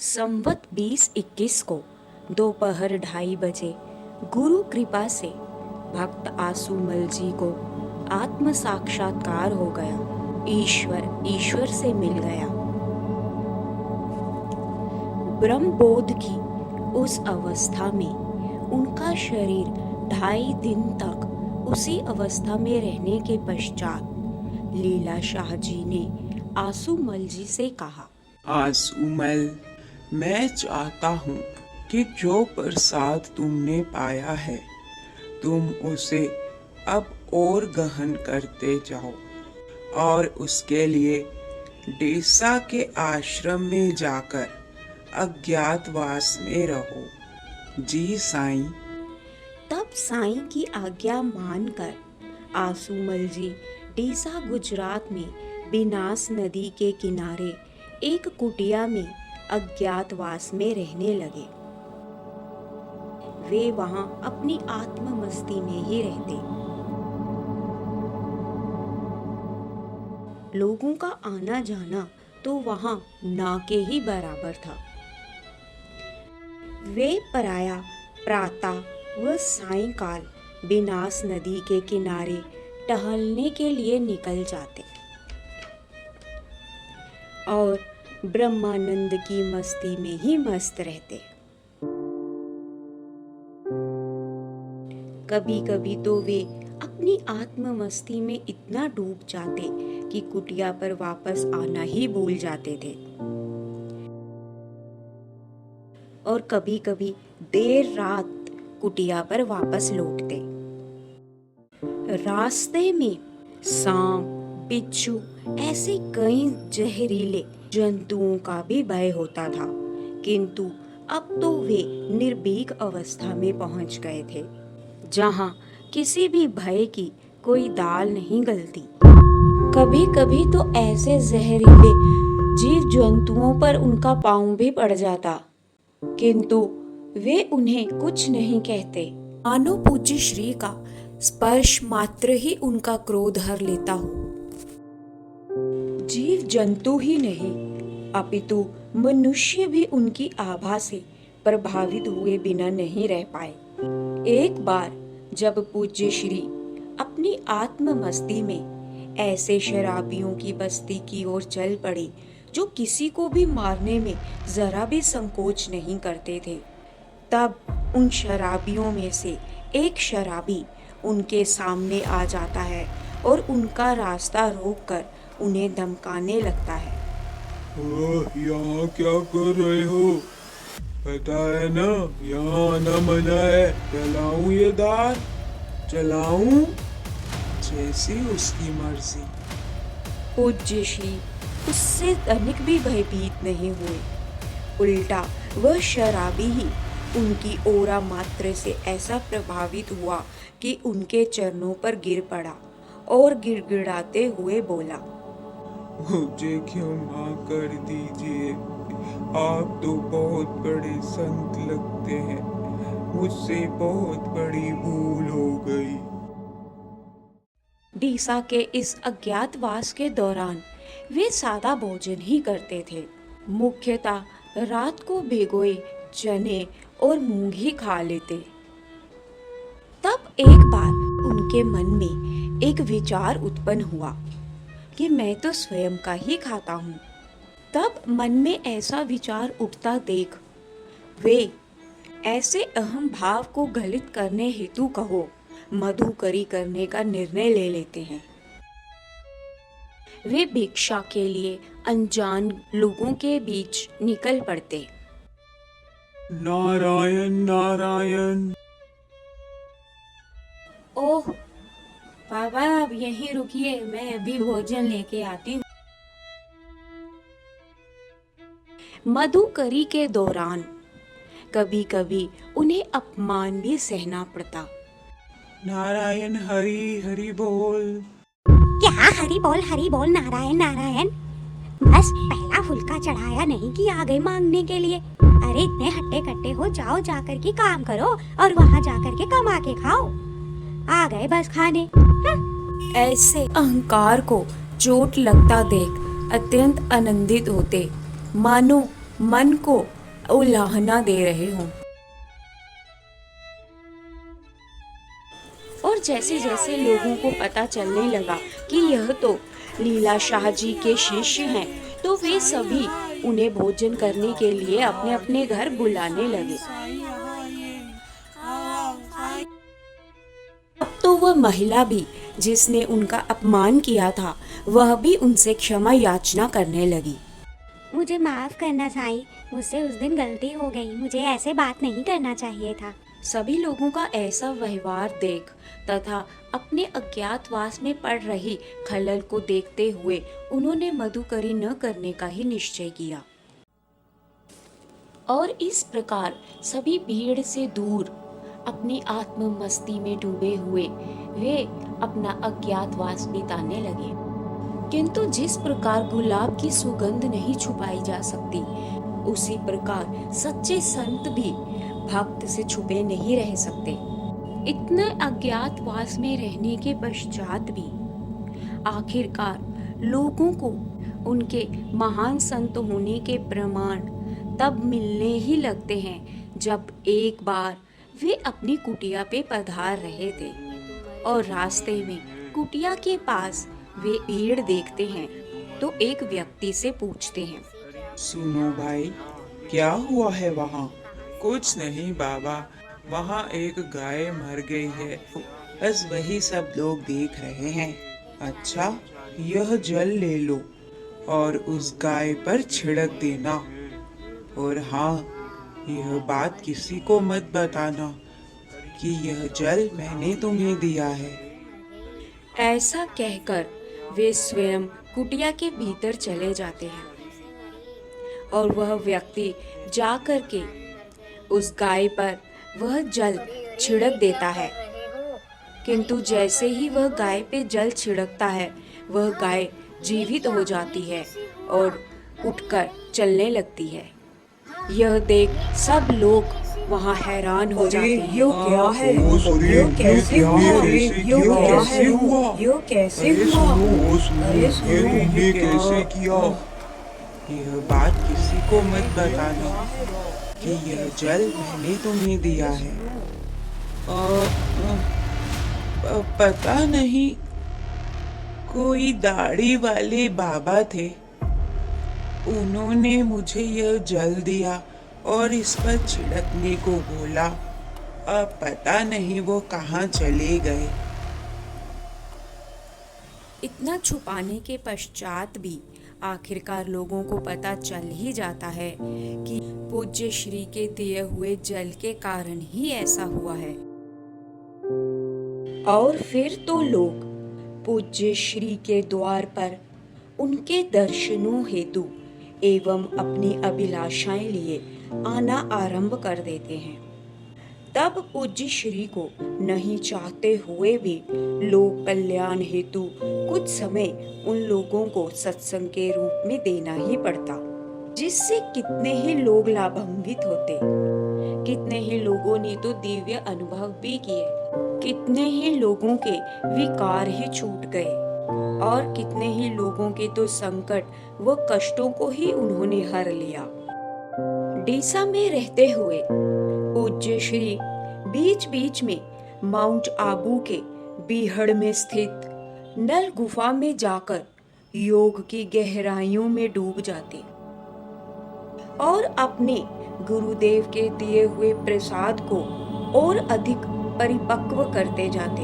संवत 2021 को दोपहर 2:30 गुरु कृपा से भक्त आसुमल जी को आत्म साक्षात्कार हो गया। ईश्वर से मिल गया। ब्रह्मबोध की उस अवस्था में उनका शरीर 2.5 दिन तक उसी अवस्था में रहने के पश्चात लीला शाह जी ने आसुमल जी से कहा, आसुमल, मैं चाहता हूँ कि जो प्रसाद तुमने पाया है तुम उसे अब और गहन करते जाओ और उसके लिए डेसा के आश्रम में जाकर अज्ञातवास में रहो। जी साईं। तब साईं की आज्ञा मानकर आसुमल जी डीसा गुजरात में बिनास नदी के किनारे एक कुटिया में अज्ञातवास में रहने लगे। वे वहां अपनी आत्म मस्ती में ही रहते। लोगों का आना जाना तो वहां ना के ही बराबर था। वे पराया प्रातः व सायंकाल बिनास नदी के किनारे टहलने के लिए निकल जाते और ब्रह्मानंद की मस्ती में ही मस्त रहते। कभी कभी तो वे अपनी आत्म मस्ती में इतना डूब जाते कि कुटिया पर वापस आना ही भूल जाते थे और कभी कभी देर रात कुटिया पर वापस लौटते। रास्ते में सांप, बिच्छू ऐसे कई जहरीले जंतुओं का भी भय होता था, किंतु अब तो वे निर्भीक अवस्था में पहुंच गए थे, जहां किसी भी भय की कोई दाल नहीं गलती। कभी कभी तो ऐसे जहरीले जीव जंतुओं पर उनका पांव भी पड़ जाता, किंतु वे उन्हें कुछ नहीं कहते। मानो पूज्य श्री का स्पर्श मात्र ही उनका क्रोध हर लेता हो। जीव जंतु ही नहीं अपितु मनुष्य भी उनकी आभा से प्रभावित हुए बिना नहीं रह पाए। एक बार जब पूज्य श्री अपनी आत्म मस्ती में ऐसे शराबियों की बस्ती की ओर चल पड़े जो किसी को भी मारने में जरा भी संकोच नहीं करते थे, तब उन शराबियों में से एक शराबी उनके सामने आ जाता है और उनका रास्ता रोककर उन्हें धमकाने लगता है। यहाँ क्या कर रहे हो? पता है ना, यहाँ आना मना है। चलाऊं ये दार? चलाऊं? जैसी उसकी मर्जी। पूज्य श्री उससे तनिक भी भयभीत नहीं हुए। उल्टा वह शराबी ही उनकी ओरा मात्र से ऐसा प्रभावित हुआ कि उनके चरणों पर गिर पड़ा और गिड़गिड़ाते हुए बोला, मुझे क्षमा कर दीजिए, आप तो बहुत बड़े संत लगते हैं, मुझसे बहुत बड़ी भूल हो गई। डीसा के इस अज्ञातवास के दौरान वे सादा भोजन ही करते थे। मुख्यतः रात को भिगोए चने और मूंग ही खा लेते। तब एक बार उनके मन में एक विचार उत्पन्न हुआ कि मैं तो स्वयं का ही खाता हूँ। तब मन में ऐसा विचार उठता देख वे ऐसे अहम भाव को गलित करने हेतु कहो मधुकरी करने का निर्णय ले लेते हैं। वे भिक्षा के लिए अनजान लोगों के बीच निकल पड़ते। नारायण नारायण। ओह बाबा, आप यहीं रुकिए, मैं अभी भोजन लेके आती हूँ। मधुकरी के दौरान कभी कभी उन्हें अपमान भी सहना पड़ता। नारायण हरि हरि बोल। क्या हरि बोल नारायण नारायण? बस पहला फुल्का चढ़ाया नहीं कि आ गए मांगने के लिए। अरे इतने हट्टे कट्टे हो, जाओ जाकर के काम करो और वहाँ जाकर के कमा के खाओ। आ गए बस खाने। ऐसे अहंकार को चोट लगता देख अत्यंत आनंदित होते, मानो मन को उलाहना दे रहे हों। और जैसे जैसे लोगों को पता चलने लगा कि यह तो लीला शाह जी के शिष्य हैं, तो वे सभी उन्हें भोजन करने के लिए अपने अपने घर बुलाने लगे। अब तो वह महिला भी जिसने उनका अपमान किया था, वह भी उनसे क्षमा याचना करने लगी। मुझे माफ करना साईं, मुझसे उस दिन गलती हो गई, मुझे ऐसे बात नहीं करना चाहिए था। सभी लोगों का ऐसा व्यवहार देख तथा अपने अज्ञातवास में पड़ रही खलल को देखते हुए उन्होंने मधुकरी न करने का ही निश्चय किया। और इस प्रकार सभी भीड़ से दूर अपनी आत्म मस्ती में डूबे हुए वे अपना अज्ञातवास बिताने लगे। किंतु जिस प्रकार गुलाब की सुगंध नहीं छुपाई जा सकती, उसी प्रकार सच्चे संत भी भक्त से छुपे नहीं रह सकते। इतने अज्ञातवास में रहने के पश्चात भी आखिरकार लोगों को उनके महान संत होने के प्रमाण तब मिलने ही लगते हैं जब एक बार वे अपनी कुटिया पे पधार रहे थे और रास्ते में कुटिया के पास वे भीड़ देखते हैं तो एक व्यक्ति से पूछते हैं, सुनो भाई, क्या हुआ है वहाँ? कुछ नहीं बाबा, वहाँ एक गाय मर गई है, बस वही सब लोग देख रहे हैं। अच्छा, यह जल ले लो और उस गाय पर छिड़क देना। और हाँ, यह बात किसी को मत बताना कि यह जल मैंने तुम्हें दिया है। ऐसा कहकर वे स्वयं कुटिया के भीतर चले जाते हैं और वह व्यक्ति जा कर के उस गाय पर वह जल छिड़क देता है। किंतु जैसे ही वह गाय पे जल छिड़कता है, वह गाय जीवित हो जाती है और उठकर चलने लगती है। यह देख सब लोग वहाँ हैरान हो जाते हैं। यो क्या है? यो कैसे हुआ? यो कैसे हुआ? यो कैसे अरे हुआ? सुनो, अरे सुनो, ये तुमने कैसे किया? यह बात किसी को मत बताना कि यह जल मैंने तुम्हें दिया है। पता नहीं, कोई दाढ़ी वाले बाबा थे, उन्होंने मुझे यह जल दिया और इस पर छिड़कने को बोला। अब पता नहीं वो कहाँ चले गए। इतना छुपाने के पश्चात भी आखिरकार लोगों को पता चल ही जाता है कि पूज्य श्री के दिए हुए जल के कारण ही ऐसा हुआ है। और फिर तो लोग पूज्य श्री के द्वार पर उनके दर्शनों हेतु एवं अपनी अभिलाषाएं लिए आना आरंभ कर देते हैं। तब पूज्य श्री को नहीं चाहते हुए भी लोक कल्याण हेतु कुछ समय उन लोगों को सत्संग के रूप में देना ही पड़ता, जिससे कितने ही लोग लाभान्वित होते। कितने ही लोगों ने तो दिव्य अनुभव भी किए, कितने ही लोगों के विकार ही छूट गए और कितने ही लोगों के तो संकट व कष्टों को ही उन्होंने हर लिया। डीसा में रहते हुए पूज्य श्री बीच बीच में माउंट आबू के बीहड़ में स्थित नल गुफा में जाकर योग की गहराइयों में डूब जाते और अपने गुरुदेव के दिए हुए प्रसाद को और अधिक परिपक्व करते जाते।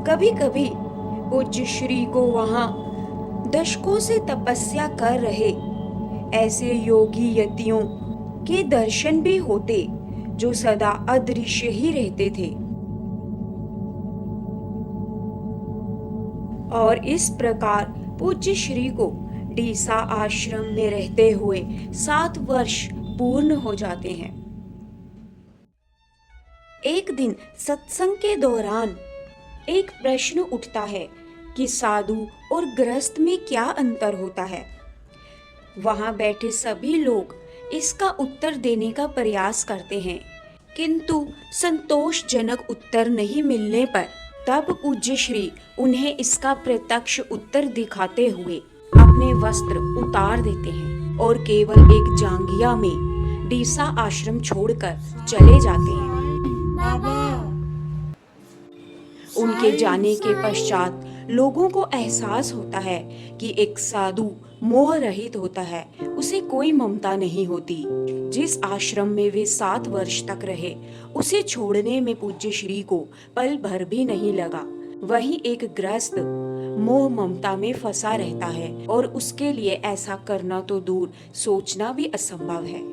कभी कभी पूज्य श्री को वहां दशकों से तपस्या कर रहे ऐसे योगी यतियों के दर्शन भी होते जो सदा अदृश्य ही रहते थे। और इस प्रकार पूज्य श्री को डीसा आश्रम में रहते हुए 7 वर्ष पूर्ण हो जाते हैं। एक दिन सत्संग के दौरान एक प्रश्न उठता है कि साधु और गृहस्थ में क्या अंतर होता है। वहां बैठे सभी लोग इसका उत्तर देने का प्रयास करते हैं, किंतु संतोषजनक उत्तर नहीं मिलने पर तब पूज्य श्री उन्हें इसका प्रत्यक्ष उत्तर दिखाते हुए अपने वस्त्र उतार देते हैं और केवल एक जांघिया में डीसा आश्रम छोड़कर चले जाते हैं। उनके जाने के पश्चात लोगों को एहसास होता है कि एक साधु मोह रहित होता है, उसे कोई ममता नहीं होती। जिस आश्रम में वे 7 वर्ष तक रहे, उसे छोड़ने में पूज्य श्री को पल भर भी नहीं लगा। वहीं एक गृहस्थ मोह ममता में फंसा रहता है और उसके लिए ऐसा करना तो दूर, सोचना भी असंभव है।